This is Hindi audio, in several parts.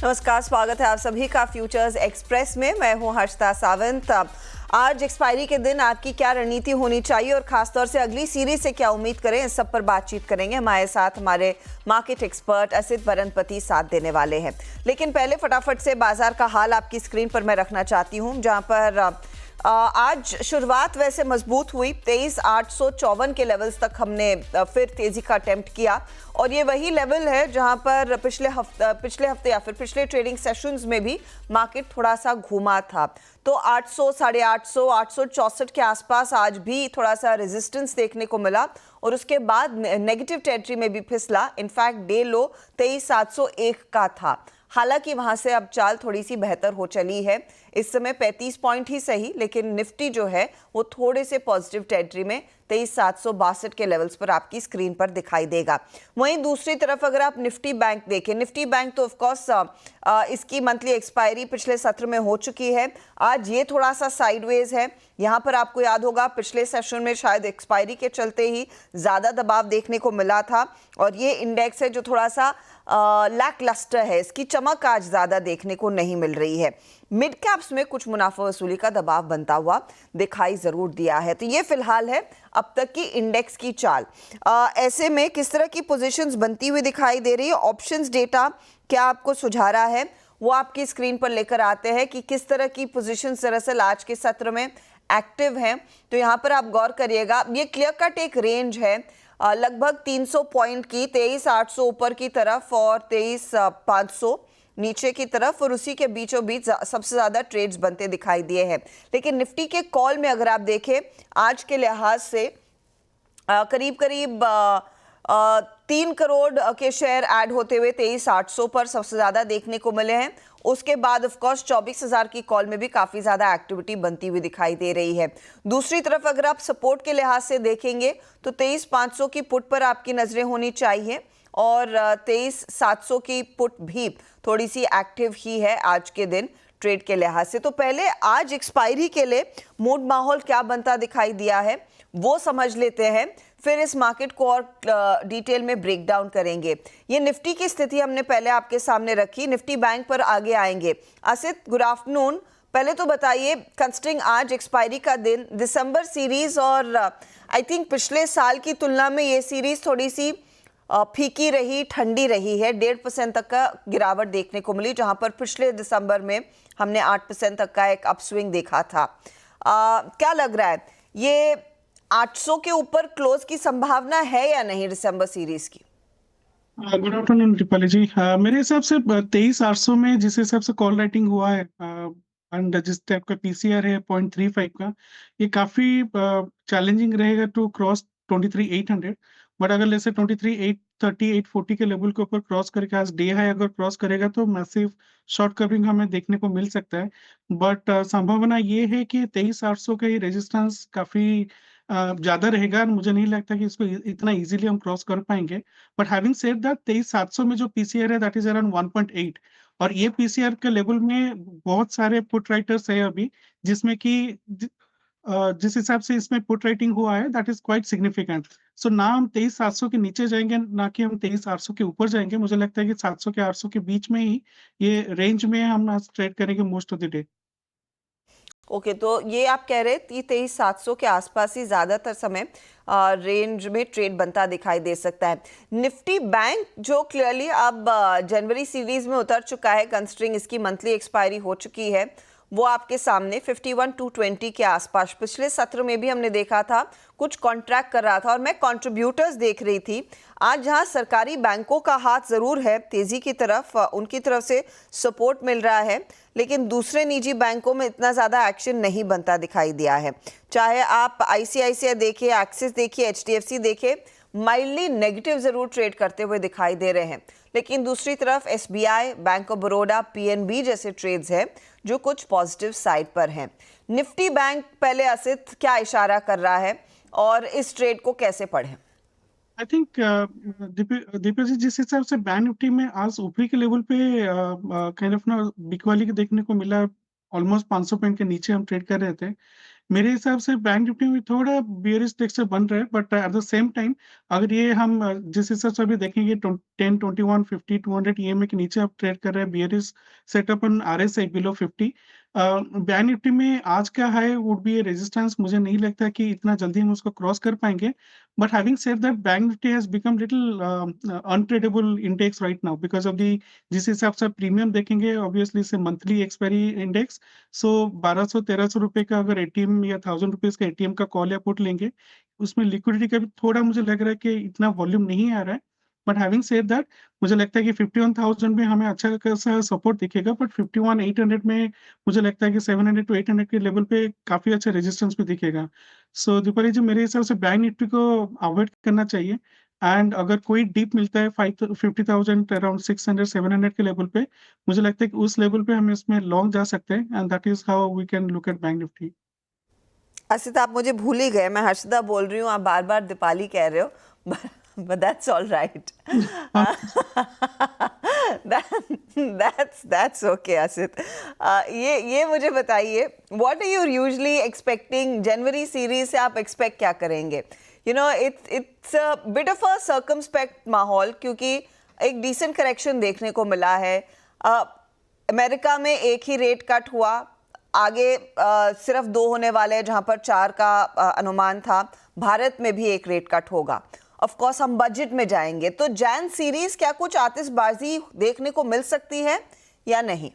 नमस्कार, स्वागत है आप सभी का फ्यूचर्स एक्सप्रेस में। मैं हूं हर्षिता सावंत। आज एक्सपायरी के दिन आपकी क्या रणनीति होनी चाहिए और खासतौर से अगली सीरीज से क्या उम्मीद करें, इस सब पर बातचीत करेंगे। हमारे साथ हमारे मार्केट एक्सपर्ट असित बरनपति साथ देने वाले हैं। लेकिन पहले फटाफट से बाजार का हाल आपकी स्क्रीन पर मैं रखना चाहती हूं, जहां पर आज शुरुआत वैसे मजबूत हुई। 23,854 के लेवल्स तक हमने फिर तेजी का अटेम्प्ट किया और ये वही लेवल है जहां पर पिछले हफ्ते या फिर पिछले ट्रेडिंग सेशंस में भी मार्केट थोड़ा सा घूमा था। तो 800, 850, 864 के आसपास आज भी थोड़ा सा रेजिस्टेंस देखने को मिला और उसके बाद नेगेटिव टेरिटरी में भी फिसला। इनफैक्ट डे लो 23,701 का था। हालांकि वहां से अब चाल थोड़ी सी बेहतर हो चली है। इस समय 35 पॉइंट ही सही, लेकिन निफ्टी जो है वो थोड़े से पॉजिटिव टेरिटरी में 23,762 के लेवल्स पर आपकी स्क्रीन पर दिखाई देगा। वहीं दूसरी तरफ अगर आप निफ्टी बैंक देखें, निफ्टी बैंक तो ऑफ कोर्स इसकी मंथली एक्सपायरी पिछले सत्र में हो चुकी है। आज ये थोड़ा सा साइडवेज है। यहाँ पर आपको याद होगा पिछले सेशन में शायद एक्सपायरी के चलते ही ज़्यादा दबाव देखने को मिला था और ये इंडेक्स है जो थोड़ा सा लैक लस्टर है, इसकी चमक आज ज़्यादा देखने को नहीं मिल रही है। मिड कैप्स में कुछ मुनाफा वसूली का दबाव बनता हुआ दिखाई ज़रूर दिया है। तो ये फिलहाल है अब तक की इंडेक्स की चाल। ऐसे में किस तरह की पोजीशंस बनती हुई दिखाई दे रही है, ऑप्शंस डेटा क्या आपको सुझा रहा है, वो आपकी स्क्रीन पर लेकर आते हैं कि किस तरह की पोजीशंस दरअसल आज के सत्र में एक्टिव हैं। तो यहाँ पर आप गौर करिएगा, ये क्लियर कट एक रेंज है लगभग 300 पॉइंट की, 23,800 ऊपर की तरफ और 23,500 नीचे की तरफ, और उसी के बीचों बीच सबसे ज़्यादा ट्रेड्स बनते दिखाई दिए हैं। लेकिन निफ्टी के कॉल में अगर आप देखें आज के लिहाज से करीब करीब 3 करोड़ के शेयर ऐड होते हुए 23,800 पर सबसे ज़्यादा देखने को मिले हैं। उसके बाद ऑफ कोर्स 24,000 की कॉल में भी काफ़ी ज़्यादा एक्टिविटी बनती हुई दिखाई दे रही है। दूसरी तरफ अगर आप सपोर्ट के लिहाज से देखेंगे तो 23,500 की पुट पर आपकी नज़रें होनी चाहिए और 23,700 की पुट भी थोड़ी सी एक्टिव ही है आज के दिन ट्रेड के लिहाज से। तो पहले आज एक्सपायरी के लिए मूड माहौल क्या बनता दिखाई दिया है वो समझ लेते हैं, फिर इस मार्केट को और डिटेल में ब्रेक डाउन करेंगे। ये निफ्टी की स्थिति हमने पहले आपके सामने रखी, निफ्टी बैंक पर आगे आएंगे। Asit, good afternoon. पहले तो बताइए, कंसिडरिंग आज एक्सपायरी का दिन, दिसंबर सीरीज और आई थिंक पिछले साल की तुलना में ये सीरीज थोड़ी सी फीकी रही, ठंडी रही है। 1.5% तक का गिरावट देखने को मिली, जहां पर पिछले दिसंबर में हमने 8% तक का एक अपस्विंग देखा था। क्या लग रहा है, ये 800 के ऊपर क्लोज की संभावना है या नहीं दिसंबर सीरीज की? गुड आफ्टरनून दीपाली जी। मेरे हिसाब से 23,800 में जिस हिसाब से कॉल राइटिंग हुआ है एंड जिस टाइप का पीसीआर है 0.35 का, ये काफी चैलेंजिंग रहेगा टू क्रॉस 23,800। बट अगर जैसे 23,830 840 के लेवल के ऊपर क्रॉस करके आज डे हाई अगर क्रॉस करेगा तो मैसिव शॉर्ट कवरिंग हमें देखने को मिल सकता है। बट संभावना ये है कि 23,800 का ये रेजिस्टेंस काफी ज्यादा रहेगा और मुझे नहीं लगता कि इसको इतना इजीली हम क्रॉस कर पाएंगे। बट हैविंग सेड दैट 23,700 में जो पीसीआर है दैट इज अराउंड 1.8 और ये पीसीआर के लेवल में बहुत सारे पुट राइटर्स है अभी, जिसमें कि जिस हिसाब से इसमें पुट राइटिंग हुआ है दैट इज क्वाइट सिग्निफिकेंट। सो ना हम 23,700 के नीचे जाएंगे ना कि हम 23,800 के ऊपर जाएंगे। मुझे लगता है कि 700 के 800 के बीच में ही ये रेंज में हम आज ट्रेड करेंगे most of the day. Okay, तो ये आप कह रहे हैं 23,700 के आसपास ही ज्यादातर समय रेंज में ट्रेड बनता दिखाई ददे सकता है। निफ्टी बैंक जो क्लियरली अब जनवरी सीरीज में उतर चुका है, कंसिडरिंग इसकी मंथली एक्सपायरी हो चुकी है, वो आपके सामने 51,220 के आसपास पिछले सत्र में भी हमने देखा था कुछ कॉन्ट्रैक्ट कर रहा था और मैं कंट्रीब्यूटर्स देख रही थी। आज जहां सरकारी बैंकों का हाथ ज़रूर है तेज़ी की तरफ, उनकी तरफ से सपोर्ट मिल रहा है, लेकिन दूसरे निजी बैंकों में इतना ज़्यादा एक्शन नहीं बनता दिखाई दिया है। चाहे आप आईसीआईसीआई देखिए, एक्सिस देखिए, एचडीएफसी देखिए, माइल्डली नेगेटिव ज़रूर ट्रेड करते हुए दिखाई दे रहे हैं। लेकिन दूसरी तरफ SBI, bank of Baroda, PNB जैसे ट्रेड्स हैं जो कुछ पॉजिटिव साइड पर हैं। निफ्टी बैंक पहले असित क्या इशारा कर रहा है और इस ट्रेड को कैसे पढ़ें? आई थिंक दीपक जी, जिस हिसाब से बैंक निफ्टी में आज ऊपरी के लेवल पे काइंड ऑफ ना बिकवाली के देखने को मिला, ऑलमोस्ट 500 पॉइंट के नीचे हम ट्रेड कर रहे थे। मेरे हिसाब से बैंक निफ्टी में थोड़ा बियरिश टेक्सचर बन रहा है, but at the same time अगर ये हम जिस हिसाब से अभी देखेंगे 10, 21, 50, 200 ईएमए के नीचे आप ट्रेड कर रहे हैं, bearish setup on RSI below 50। Bank Nifty में आज का high would be A resistance, मुझे नहीं लगता कि इतना जल्दी हम उसको क्रॉस कर पाएंगे। But having said that, bank Nifty has become little untradeable index right now because of the, जिस हिसाब से प्रीमियम देखेंगे ऑब्वियसली से मंथली एक्सपायरी इंडेक्स। सो 1200-1300 रुपए का अगर एटीएम या 1000 रुपीज का एटीएम का कॉल या पुट लेंगे, उसमें लिक्विडिटी का भी थोड़ा मुझे लग रहा है कि इतना वॉल्यूम नहीं आ रहा है। बट हैविंग सेड दैट, मुझे लगता है कि 51,000 में हमें अच्छा खासा सपोर्ट दिखेगा, बट 51,800 में मुझे लगता है कि 700 टू 800 के लेवल पे काफी अच्छा रेजिस्टेंस भी दिखेगा। सो दीपाली जी, मेरे हिसाब से बैंक निफ्टी को अवॉइड करना चाहिए। एंड अगर कोई डीप मिलता है 50,000 अराउंड 600-700 के लेवल पे, मुझे लगता है कि उस लेवल पे हम इसमें लॉन्ग जा सकते हैं, and that is how we can look at bank nifty. Asit, आप मुझे भूल ही गए, मैं हर्षदा बोल रही हूँ, आप बार बार दीपाली कह रहे हो, but that's all right. That's okay, Asit. ये मुझे बताइए, what are you usually expecting? January series से आप एक्सपेक्ट क्या करेंगे? You know, it's a bit of a circumspect माहौल, क्योंकि एक डिसेंट करेक्शन देखने को मिला है। अमेरिका में एक ही रेट कट हुआ, आगे सिर्फ 2 होने वाले हैं, जहां पर 4 का अनुमान था। भारत में भी एक रेट कट होगा। ऑफ कोर्स हम बजट में जाएंगे, तो जैन सीरीज क्या कुछ आतिशबाजी देखने को मिल सकती है या नहीं?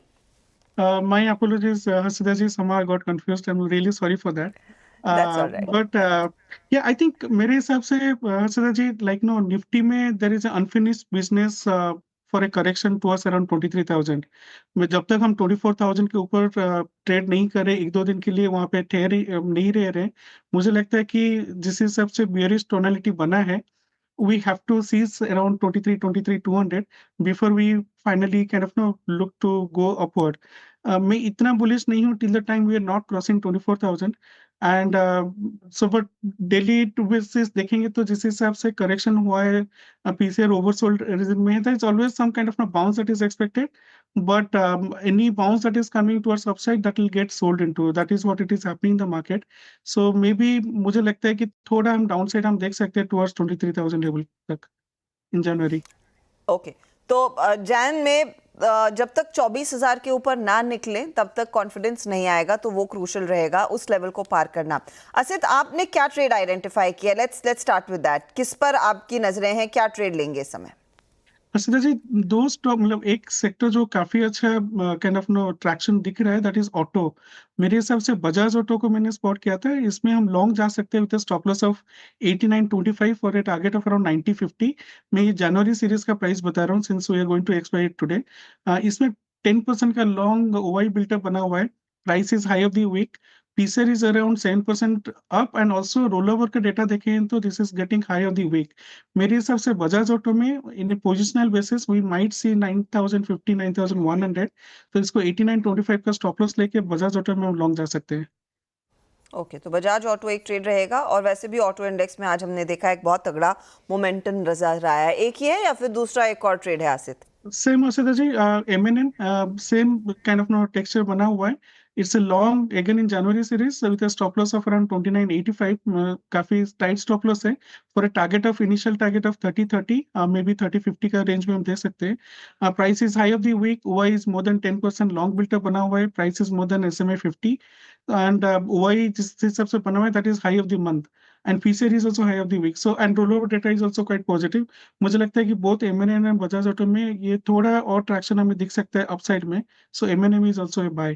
My apologies, Hasida ji, somehow I got confused. I'm really sorry for that. That's all right. But yeah, I think मेरे हिसाब से Hasida ji, like no, Nifty में there is an unfinished business for a correction towards around 23,000. में जब तक हम 24,000 के ऊपर ट्रेड नहीं कर रहे, 1-2 दिन के लिए वहाँ पे ठहरे नहीं रह रहे, मुझे लगता है कि जिस हिसाब से bearish tonality बना है, we have to seize around 23,200 before we finally kind of look to go upward. मैं इतना बुलिश नहीं हूँ till the time we are not crossing 24,000, and so but daily to basis देखेंगे तो जिस हिसाब से करेक्शन हुआ है, पीसीआर ओवरसोल्ड रीजन में है, there is always some kind of a bounce that is expected, but any bounce that is coming towards upside, that will get sold into, that is what it is happening in the market. So maybe मुझे लगता है कि थोड़ा हम डाउनसाइड हम देख सकते हैं towards 23,000 लेवल तक इन जनवरी। ओके, तो जैन में जब तक 24,000 के ऊपर ना निकले तब तक कॉन्फिडेंस नहीं आएगा, तो वो क्रूशल रहेगा उस लेवल को पार करना। असित, आपने क्या ट्रेड आइडेंटिफाई किया? Let's start with that. किस पर आपकी नजरें हैं, क्या ट्रेड लेंगे इस समय? हर्षिता जी, 2 स्टॉक, मतलब एक सेक्टर जो काफी अच्छा काइंड ऑफ ट्रैक्शन दिख रहा है, दैट इज ऑटो। मेरे हिसाब से बजाज ऑटो को मैंने स्पॉट किया था, इसमें हम लॉन्ग जा सकते हैं विद स्टॉप लॉस ऑफ 89.25 और ए टारगेट ऑफ अराउंड 90.50। मैं ये जनवरी सीरीज का प्राइस बता रहा हूँ since we are going to expire today. इसमें 10% का लॉन्ग ओवाई बिल्टअप बना हुआ है। Price is high of the week, PCR is around 7% up, and also rollover का डेटा देखें तो this is getting high of the week। मेरे हिसाब से बजाज ऑटो में in positional basis we might see 9,050, 9,100, तो इसको 89.25 का स्टॉप लॉस लेके बजाज ऑटो में हम लॉन्ग जा सकते हैं। ओके, तो बजाज ऑटो एक ट्रेड रहेगा। और वैसे भी ऑटो इंडेक्स में आज हमने देखा एक बहुत तगड़ा मोमेंटम नजर आया है। एक ही है या फिर दूसरा एक और ट्रेड है Asit? Same Harshita ji, M&M same kind of texture बना हुआ है। It's a long again in January series with a stop loss of around 29.85, काफी टाइट स्टॉप लॉस है for a target of initial target of 30-30, may be 30-50 का रेंज में हम दे सकते हैं। Price is high of the week, OI is more than 10% long built up बना हुआ है, price is more then SMA 50, and OI जिस हिसाब से बना हुआ है that is high of the month, and PCR is also high of the week. So and rollover data is also quite positive. मुझे लगता है कि both M&M and Bajaj auto में ये थोड़ा और ट्रैक्शन हमें दिख सकता है अपसाइड में। So M&M is also a buy.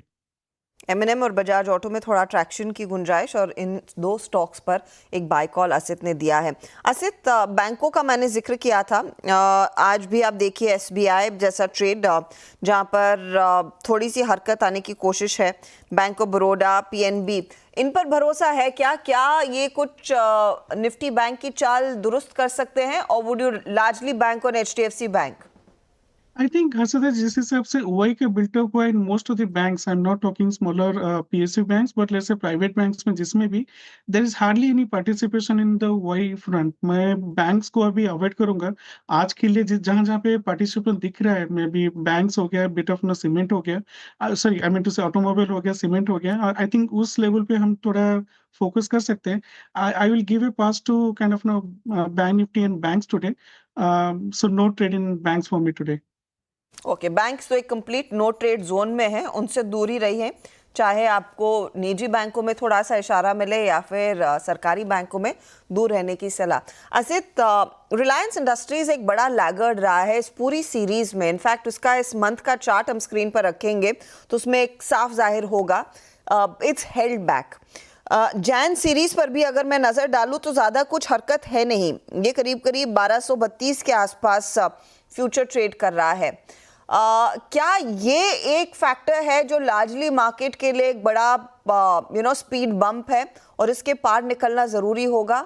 M&M और बजाज ऑटो में थोड़ा ट्रैक्शन की गुंजाइश, और इन 2 स्टॉक्स पर एक बाय कॉल असित ने दिया है। असित, बैंकों का मैंने जिक्र किया था, आज भी आप देखिए SBI जैसा ट्रेड जहां पर थोड़ी सी हरकत आने की कोशिश है। बैंक ऑफ बड़ौदा, PNB, इन पर भरोसा है क्या? क्या ये कुछ निफ्टी बैंक की चाल दुरुस्त कर सकते हैं, और would you largely bank on HDFC bank? I think Hasada, जिस हिसाब से OI का बिल्टअप हुआ in most of the banks, I am not talking smaller PSU banks, but let's say private banks में जिसमें भी there is hardly any participation in the OI front. मैं बैंक्स को अभी अवॉइड करूंगा आज के लिए। जहां जहां पे पार्टिसिपेशन दिख रहा है, मे बी बैंक्स हो गया, बिट ऑफ ना सीमेंट हो गया, सॉरी आई मीन टू से ऑटोमोबाइल हो गया, सीमेंट हो गया, और आई थिंक उस लेवल पे हम थोड़ा फोकस कर सकते हैं। I will give a pass to kind of no bank nifty and banks today, so no trade in banks for me today. Okay, banks तो एक कंप्लीट नो ट्रेड जोन में है, उनसे दूर ही रहिए। चाहे आपको निजी बैंकों में थोड़ा सा इशारा मिले या फिर सरकारी बैंकों में दूर रहने की सलाह। असित, रिलायंस इंडस्ट्रीज एक बड़ा लैगर्ड रहा है इस पूरी सीरीज में। इनफैक्ट उसका इस मंथ का चार्ट हम स्क्रीन पर रखेंगे तो उसमें एक साफ जाहिर होगा it's held back. Jain series पर भी अगर मैं नजर डालूं तो ज्यादा कुछ हरकत है नहीं। ये करीब करीब 1232 के आसपास फ्यूचर ट्रेड कर रहा है। क्या ये एक फैक्टर है जो लार्जली मार्केट के लिए एक बड़ा स्पीड बम्प है और इसके पार निकलना जरूरी होगा?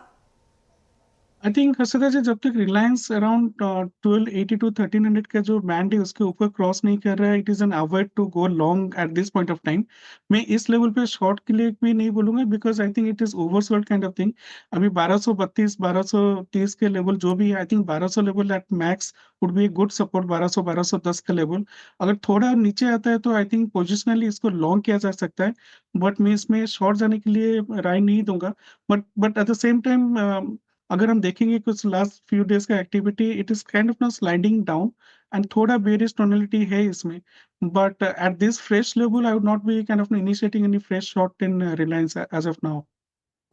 आई थिंक हर्षदा जी, जब तक रिलायंस अराउंड 1280 टू 1300 का जो बैंड है उसके ऊपर क्रॉस नहीं कर रहा है, it is an avoid to go long at this point of time. मैं इस लेवल पे शॉर्ट के लिए भी नहीं बोलूंगा, because I think it is oversold kind of thing. अभी 1232 1230 के लेवल जो भी है, I think 1200 level at max would be a good support. 1200 1210 का लेवल अगर थोड़ा नीचे आता है तो आई थिंक पोजिशनली इसको लॉन्ग किया जा सकता है, बट मैं इसमें शॉर्ट जाने के लिए राय नहीं दूंगा। But at the same time अगर हम देखेंगे कुछ लास्ट फ्यू डेज का activity, it is kind of ना स्लाइडिंग डाउन एंड थोड़ा बेरिश टोनलिटी है इसमें। But at this fresh level I would not be kind of initiating any fresh short in Reliance as of now.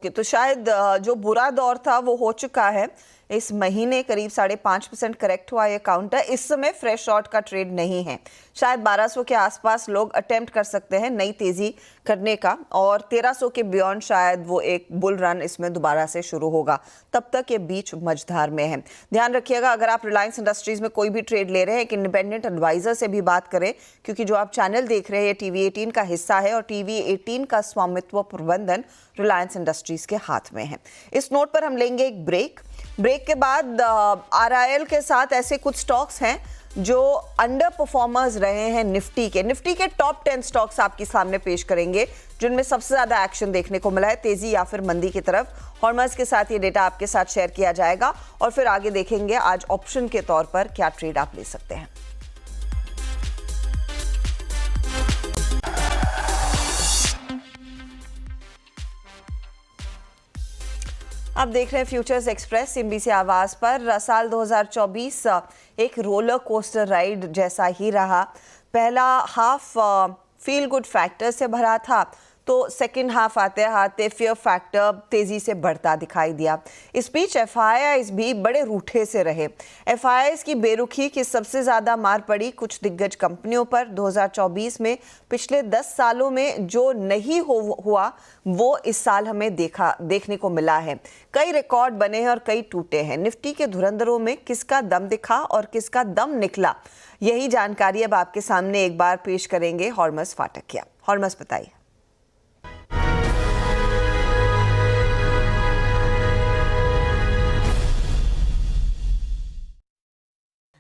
तो शायद जो बुरा दौर था वो हो चुका है। इस महीने करीब 5.5% करेक्ट हुआ ये काउंटर। इस समय फ्रेश शॉर्ट का ट्रेड नहीं है। शायद 1200 के आसपास लोग अटेम्प्ट कर सकते हैं नई तेजी करने का, और 1300 के बियॉन्ड शायद वो एक बुल रन इसमें दोबारा से शुरू होगा। तब तक ये बीच मझधार में है। ध्यान रखिएगा, अगर आप रिलायंस इंडस्ट्रीज में कोई भी ट्रेड ले रहे हैं, एक इंडिपेंडेंट एडवाइजर से भी बात करें, क्योंकि जो आप चैनल देख रहे हैं ये टीवी 18 का हिस्सा है और टीवी 18 का स्वामित्व प्रबंधन रिलायंस इंडस्ट्रीज के हाथ में है। इस नोट पर हम लेंगे एक ब्रेक के बाद RIL के साथ ऐसे कुछ स्टॉक्स हैं जो अंडर परफॉर्मर्स रहे हैं निफ्टी के टॉप 10 स्टॉक्स आपके सामने पेश करेंगे जिनमें सबसे ज्यादा एक्शन देखने को मिला है, तेजी या फिर मंदी की तरफ। हॉर्मर्स के साथ ये डेटा आपके साथ शेयर किया जाएगा और फिर आगे देखेंगे आज ऑप्शन के तौर पर क्या ट्रेड आप ले सकते हैं। आप देख रहे हैं फ्यूचर्स एक्सप्रेस MBC आवाज पर। साल 2024 एक रोलर कोस्टर राइड जैसा ही रहा। पहला हाफ फील गुड फैक्टर से भरा था, तो सेकेंड हाफ आते आते फियर फैक्टर तेजी से बढ़ता दिखाई दिया। इस बीच FIIs भी बड़े रूठे से रहे। FIIs की बेरुखी की सबसे ज्यादा मार पड़ी कुछ दिग्गज कंपनियों पर। 2024 में पिछले 10 सालों में जो नहीं हुआ वो इस साल हमें देखने को मिला है। कई रिकॉर्ड बने हैं और कई टूटे हैं। निफ्टी के धुरंधरों में किसका दम दिखा और किसका दम निकला, यही जानकारी अब आपके सामने एक बार पेश करेंगे हॉर्मस फाटकिया। हॉर्मस, बताइए।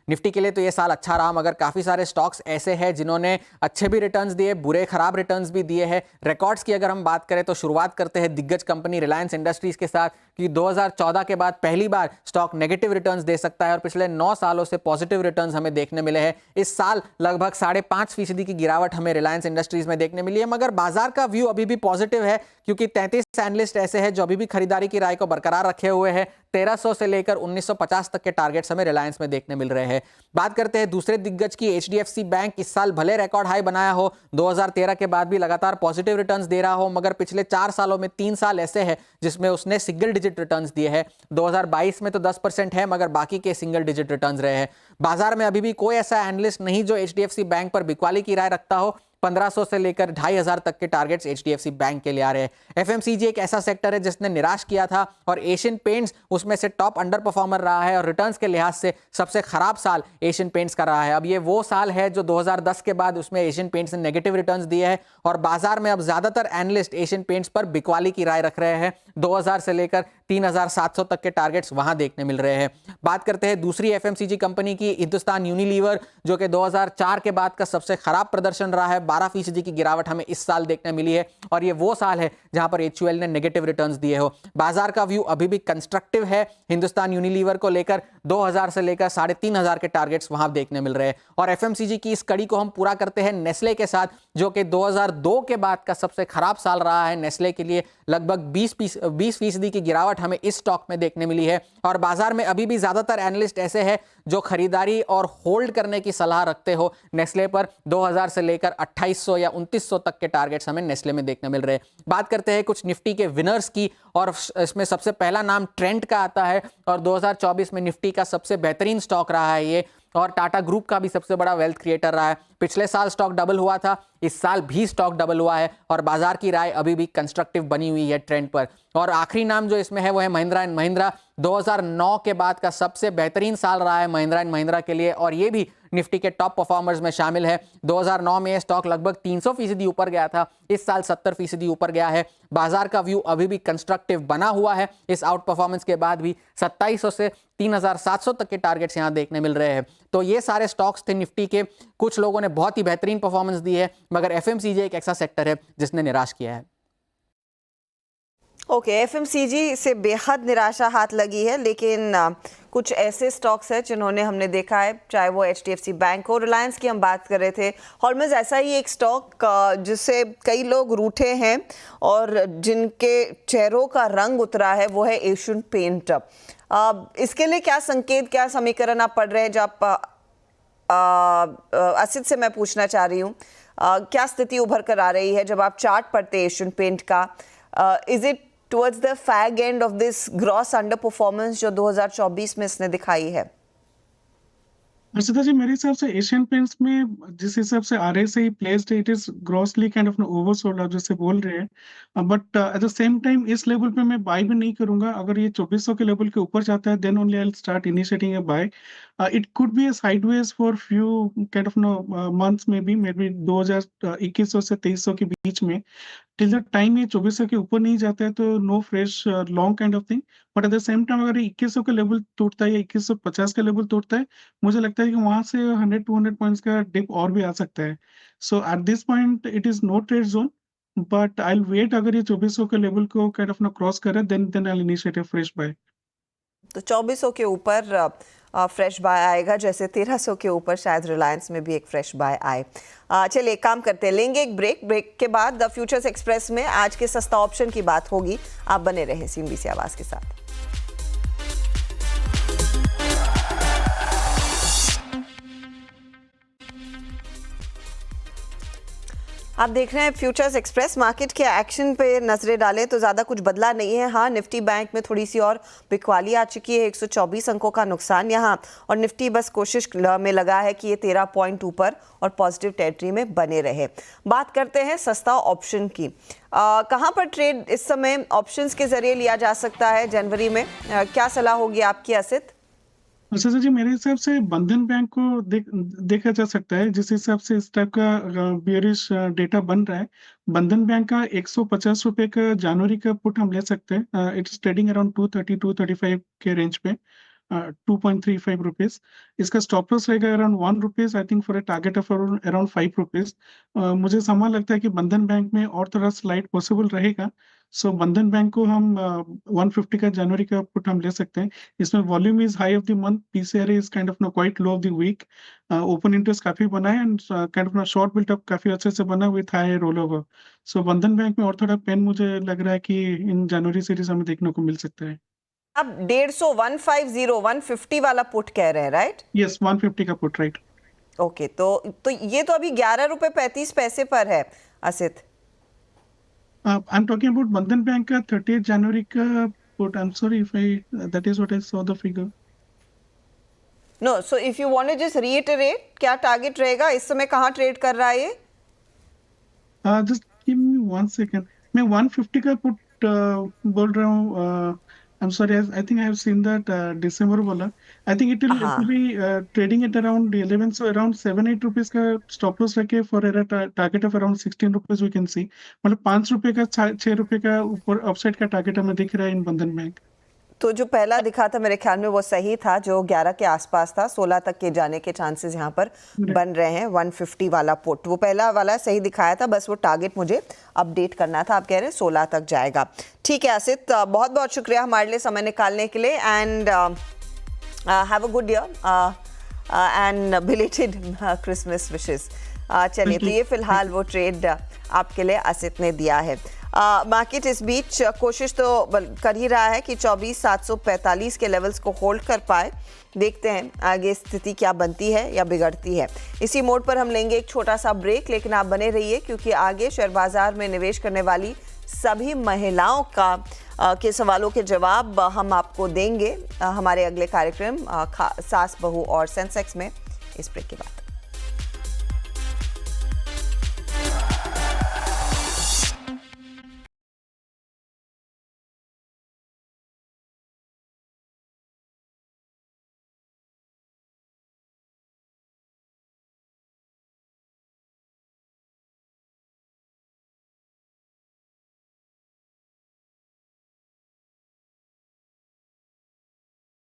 निफ्टी के लिए तो ये साल अच्छा रहा, मगर काफ़ी सारे स्टॉक्स ऐसे हैं जिन्होंने अच्छे भी रिटर्न्स दिए, बुरे खराब रिटर्न्स भी दिए हैं। रिकॉर्ड्स की अगर हम बात करें तो शुरुआत करते हैं दिग्गज कंपनी रिलायंस इंडस्ट्रीज के साथ कि 2014 के बाद पहली बार स्टॉक नेगेटिव रिटर्न्स दे सकता है और पिछले 9 सालों से पॉजिटिव रिटर्न्स हमें देखने मिले हैं। इस साल लगभग 5.5% की गिरावट हमें रिलायंस इंडस्ट्रीज में देखने मिली है, मगर बाजार का व्यू अभी भी पॉजिटिव है क्योंकि 33 एनालिस्ट ऐसे हैं जो अभी भी खरीदारी की राय को बरकरार रखे हुए हैं। 1300 से लेकर 1950 तक के टारगेट्स हमें रिलायंस में देखने मिल रहे हैं। बात करते हैं दूसरे दिग्गज की, HDFC बैंक इस साल भले रिकॉर्ड हाई बनाया हो, 2013 के बाद भी लगातार पॉजिटिव रिटर्न्स दे रहा हो, मगर पिछले 4 सालों में 3 साल ऐसे हैं जिसमें उसने सिंगल डिजिट रिटर्न्स दिए हैं। 2022 में तो 10% है, मगर बाकी के सिंगल डिजिट रिटर्न्स रहे हैं। बाजार में अभी भी कोई ऐसा एनालिस्ट नहीं जो HDFC बैंक पर बिकवाली की राय रखता हो। 1500 से लेकर 2500 तक के टारगेट्स एचडीएफसी बैंक के लिए आ रहे हैं। एफएमसीजी एक ऐसा सेक्टर है जिसने निराश किया था और एशियन पेंट्स उसमें से टॉप अंडर परफॉर्मर रहा है और रिटर्न्स के लिहाज से सबसे खराब साल एशियन पेंट्स का रहा है। अब ये वो साल है जो 2010 के बाद उसमें एशियन पेंट्स ने नेगेटिव रिटर्न्स दिए हैं और बाजार में अब ज्यादातर एनालिस्ट एशियन पेंट्स पर बिकवाली की राय रख रहे हैं। 2000 से लेकर 3700 तक के टारगेट्स वहां देखने मिल रहे हैं। बात करते हैं दूसरी एफएमसीजी कंपनी की, हिंदुस्तान यूनिलीवर, जो कि 2004 के बाद का सबसे खराब प्रदर्शन रहा है। 12% की गिरावट हमें इस साल देखने मिली है और ये वो साल है जहां पर एचयूएल ने नेगेटिव रिटर्न्स दिए हो। बाजार का व्यू अभी भी कंस्ट्रक्टिव है हिंदुस्तान यूनिलीवर को लेकर। 2000 से लेकर 3500 के टारगेट्स वहां देखने मिल रहे हैं। और एफएमसीजी की इस कड़ी को हम पूरा करते हैं नेस्ले के साथ, जो कि 2002 के बाद का सबसे खराब साल रहा है नेस्ले के लिए। लगभग 20% की गिरावट हमें इस स्टॉक में देखने मिली है और बाजार में अभी भी ज्यादातर एनालिस्ट ऐसे हैं जो खरीदारी और होल्ड करने की सलाह रखते हो नेस्ले पर। 2000 से लेकर 2800 या 2900 तक के टारगेट्स हमें नेस्ले में देखने मिल रहे हैं। बात करते हैं कुछ निफ्टी के विनर्स की और इसमें सबसे पहला नाम ट्रेंड का आता है और 2024 में निफ्टी का सबसे बेहतरीन स्टॉक रहा है ये, और टाटा ग्रुप का भी सबसे बड़ा वेल्थ क्रिएटर रहा है। पिछले साल स्टॉक डबल हुआ था, इस साल भी स्टॉक डबल हुआ है और बाजार की राय अभी भी कंस्ट्रक्टिव बनी हुई है ट्रेंड पर। और आखिरी नाम जो इसमें है वो है महिंद्रा एंड महिंद्रा। 2009 के बाद का सबसे बेहतरीन साल रहा है महिंद्रा एंड महिंद्रा के लिए और ये भी निफ्टी के टॉप परफॉर्मर्स में शामिल है। 2009 में स्टॉक लगभग 300% ऊपर गया था, इस साल 70% ऊपर गया है। बाजार का व्यू अभी भी कंस्ट्रक्टिव बना हुआ है इस आउट परफॉर्मेंस के बाद भी। 2700 से 3700 तक के टारगेट्स यहां देखने मिल रहे हैं। तो ये सारे स्टॉक्स थे निफ्टी के। कुछ लोगों ने बहुत ही बेहतरीन परफॉर्मेंस दी है, मगर एफएमसीजी एक ऐसा सेक्टर है जिसने निराश किया है। ओके, एफएमसीजी से बेहद निराशा हाथ लगी है, लेकिन कुछ ऐसे स्टॉक्स हैं जिन्होंने हमने देखा है, चाहे वो एचडीएफसी बैंक हो, रिलायंस की हम बात कर रहे थे, हॉलमेज ऐसा ही एक स्टॉक जिससे कई लोग रूठे हैं और जिनके चेहरों का रंग उतरा है वो है एशियन पेंट। इसके लिए क्या संकेत, क्या समीकरण आप पढ़ रहे हैं? जब असित से मैं पूछना चाह रही हूँ, क्या स्थिति उभर कर आ रही है जब आप चार्ट पढ़ते हैं एशियन पेंट का? Is it towards the fag end of this gross under performance जो 2024 में इसने दिखाई है? अर्षिता जी, मेरे हिसाब से एशियन पेंट्स में जिस हिसाब से RSI placed it is grossly kind of oversold, आप जैसे बोल रहे हैं, but at the same time इस लेवल पे मैं बाय भी नहीं करूंगा। अगर ये 2400 के लेवल के ऊपर जाता है then only I will start initiating a buy. It could be a sideways for few kind of months, may be 2021 से 2300 के बीच में। टिल द टाइम ये 2400 के ऊपर नहीं जाता है तो no fresh long kind of thing. But at the same time अगर 2100 का लेवल टूटता है या 2150 का लेवल टूटता है, मुझे लगता है कि वहां से 100-200 पॉइंट्स का डिप और भी आ सकता है। So at this point it is no trade zone, but I will wait. अगर ये 2400 के लेवल को काइंड ऑफ क्रॉस करे then I will initiate a fresh buy. तो 2400 के ऊपर फ्रेश बाय आएगा, जैसे 1300 के ऊपर शायद रिलायंस में भी एक फ्रेश बाय आए। चलिए काम करते हैं, लेंगे एक ब्रेक के बाद द फ्यूचर्स एक्सप्रेस में आज के सस्ता ऑप्शन की बात होगी। आप बने रहें CNBC आवाज के साथ। आप देख रहे हैं फ्यूचर्स एक्सप्रेस। मार्केट के एक्शन पे नजरें डालें तो ज़्यादा कुछ बदला नहीं है। हाँ, निफ्टी बैंक में थोड़ी सी और बिकवाली आ चुकी है, 124 अंकों का नुकसान यहाँ, और निफ्टी बस कोशिश में लगा है कि ये 13 पॉइंट ऊपर और पॉजिटिव टेरिटरी में बने रहे। बात करते हैं सस्ता ऑप्शन की। कहाँ पर ट्रेड इस समय ऑप्शंस के जरिए लिया जा सकता है जनवरी में? क्या सलाह होगी आपकी असित? अच्छा जी, मेरे हिसाब से बंधन बैंक को देखा जा सकता है। जिस हिसाब से इस टाइप का बियरिश डेटा बन रहा है, बंधन बैंक का 150 रुपए का जनवरी का पुट हम ले सकते हैं। इट्स ट्रेडिंग अराउंड 230-235 के रेंज पे, 2.35 रुपीज। इसका स्टॉप लॉस रहेगा around 1 rupees, I think for a target of around 5 rupees. मुझे समान लगता है कि बंधन बैंक में और थोड़ा स्लाइड पॉसिबल रहेगा। सो बंधन बैंक को हम 150 का जनवरी का पुट हम ले सकते हैं। इसमें volume is high of the month, PCR is kind of quite low of the week, open interest काफी बना है and kind of short built up काफी अच्छे से बना with high roll over. So Bandhan bank में और थोड़ा पेन मुझे लग रहा है कि इन जनवरी सीरीज हमें देखने को मिल सकता है। आप 150, 150, 150 वाला पुट कह रहे हैं, राइट? यस, 150 का पुट, राइट। ओके, तो ये तो अभी 11 रुपए 35 पैसे पर है Asit. I am talking about Bandhan bank का 30 जनवरी का put. I am sorry if I that is what I saw the figure. No, so if you want to just reiterate, क्या टारगेट रहेगा? इस समय कहाँ ट्रेड कर रहा है ये? Just give me 1 second. मैं 150 का पुट बोल रहा हूँ। I am sorry, I think I have seen that दिसंबर वाला। आई थिंक इट हाँ will be trading at around 11, so around 7-8 rupees का स्टॉप लॉस रखे for era target of around 16 rupees we can see. मतलब 5 रुपए का 6 रुपए का ऊपर अपसाइड का टारगेट हमें दिख रहा है इन बंधन बैंक। तो जो पहला दिखा था मेरे ख्याल में वो सही था, जो 11 के आसपास था। 16 तक के जाने के चांसेस यहाँ पर बन रहे हैं। 150 वाला पुट, वो पहला वाला सही दिखाया था, बस वो टारगेट मुझे अपडेट करना था। आप कह रहे हैं 16 तक जाएगा। ठीक है आसित, बहुत बहुत शुक्रिया हमारे लिए समय निकालने के लिए, and have a good year and belated Christmas wishes. चलिए, तो ये फिलहाल वो ट्रेड आपके लिए आसित ने दिया है। मार्केट इस बीच कोशिश तो कर ही रहा है कि 24,745 के लेवल्स को होल्ड कर पाए। देखते हैं आगे स्थिति क्या बनती है या बिगड़ती है। इसी मोड पर हम लेंगे एक छोटा सा ब्रेक, लेकिन आप बने रहिए क्योंकि आगे शेयर बाजार में निवेश करने वाली सभी महिलाओं के सवालों के जवाब हम आपको देंगे हमारे अगले कार्यक्रम सास बहू और सेंसेक्स में, इस ब्रेक के बाद।